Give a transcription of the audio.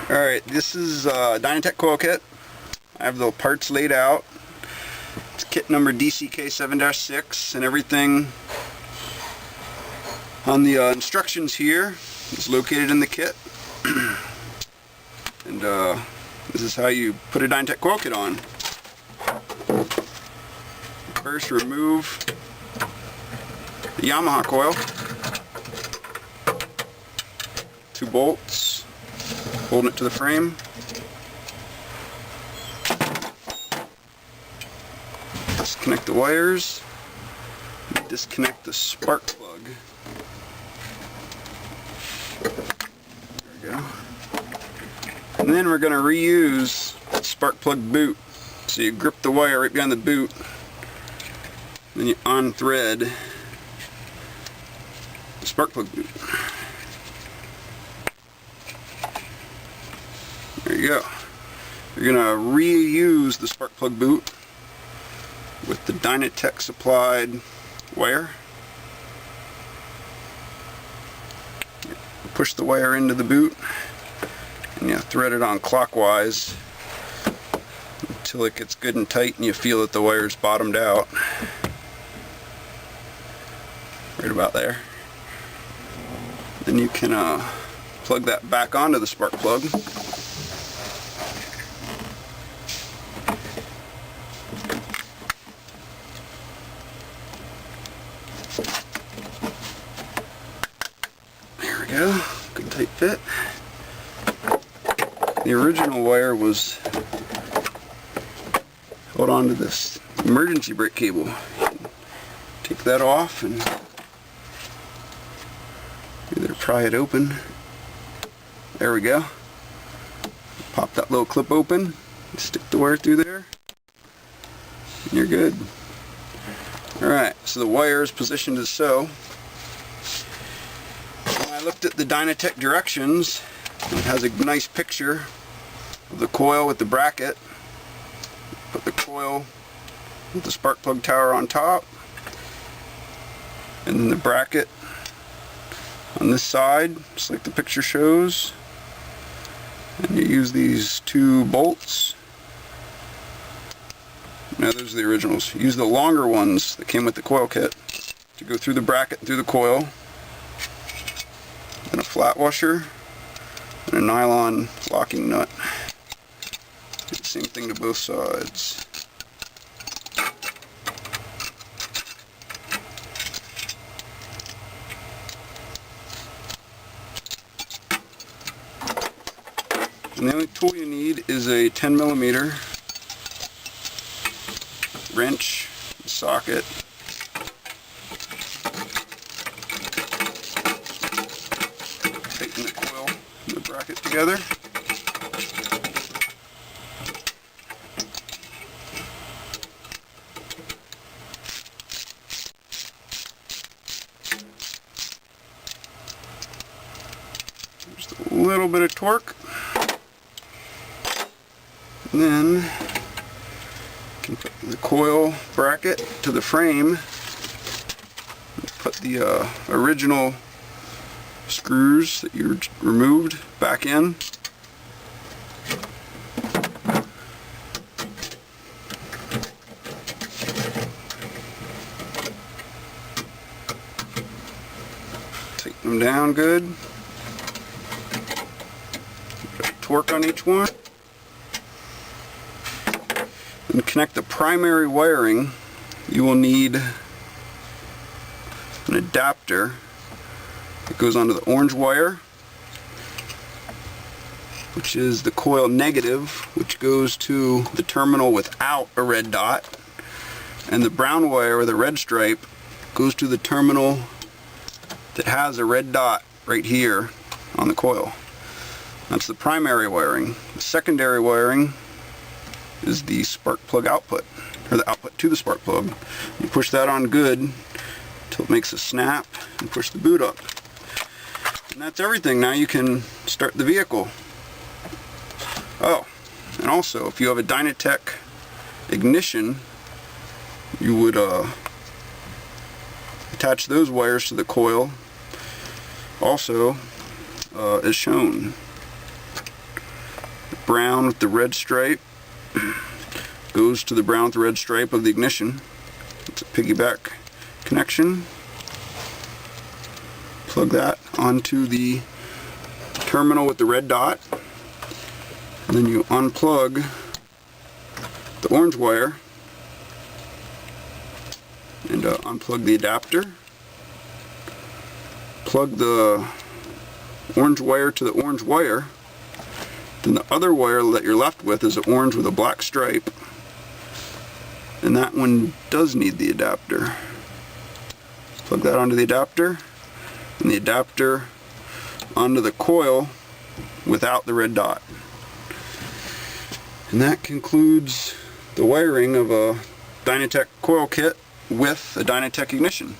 Alright, this is Dynatek coil kit. I have the parts laid out. It's kit number DCK7-6, and everything on the instructions here is located in the kit. And this is how you put a Dynatek coil kit on. First, remove the Yamaha coil. 2 bolts holding it to the frame. Disconnect the wires. Disconnect the spark plug. There we go. And then we're going to reuse the spark plug boot. So you grip the wire right behind the boot. Then you on-thread the spark plug boot. There you go. You're going to reuse the spark plug boot with the Dynatek supplied wire. Push the wire into the boot and you thread it on clockwise until it gets good and tight and you feel that the wire's bottomed out. Right about there. Then you can plug that back onto the spark plug. There we go, good tight fit. The original wire was held onto this emergency brake cable. Take that off and either pry it open. There we go. Pop that little clip open, stick the wire through there, and you're good. Alright, so the wire is positioned as so. When I looked at the Dynatek directions, it has a nice picture of the coil with the bracket. Put the coil with the spark plug tower on top, and then the bracket on this side, just like the picture shows. And you use these 2 bolts. Now those are the originals. Use the longer ones that came with the coil kit to go through the bracket and through the coil. And a flat washer and a nylon locking nut. Do the same thing to both sides. And the only tool you need is a 10mm wrench, socket, tighten the coil and the bracket together. Just a little bit of torque. And then you can put the coil bracket to the frame. Put the original screws that you removed back in. Tighten them down good. Put torque on each one. And connect the primary wiring. You will need an adapter that goes onto the orange wire, which is the coil negative, which goes to the terminal without a red dot, and the brown wire with a red stripe goes to the terminal that has a red dot right here on the coil. That's the primary wiring. The secondary wiring is the spark plug output, or the output to the spark plug. You push that on good until it makes a snap and push the boot up. And that's everything. Now you can start the vehicle. Oh, and also if you have a Dynatek ignition, you would attach those wires to the coil also as shown. brown with the red stripe goes to the brown with the red stripe of the ignition. It's a piggyback connection. Plug that onto the terminal with the red dot, and then you unplug the orange wire and unplug the adapter. Plug the orange wire to the orange wire. Then the other wire that you're left with is an orange with a black stripe, and that one does need the adapter. Plug that onto the adapter, and the adapter onto the coil without the red dot. And that concludes the wiring of a Dynatek coil kit with a Dynatek ignition.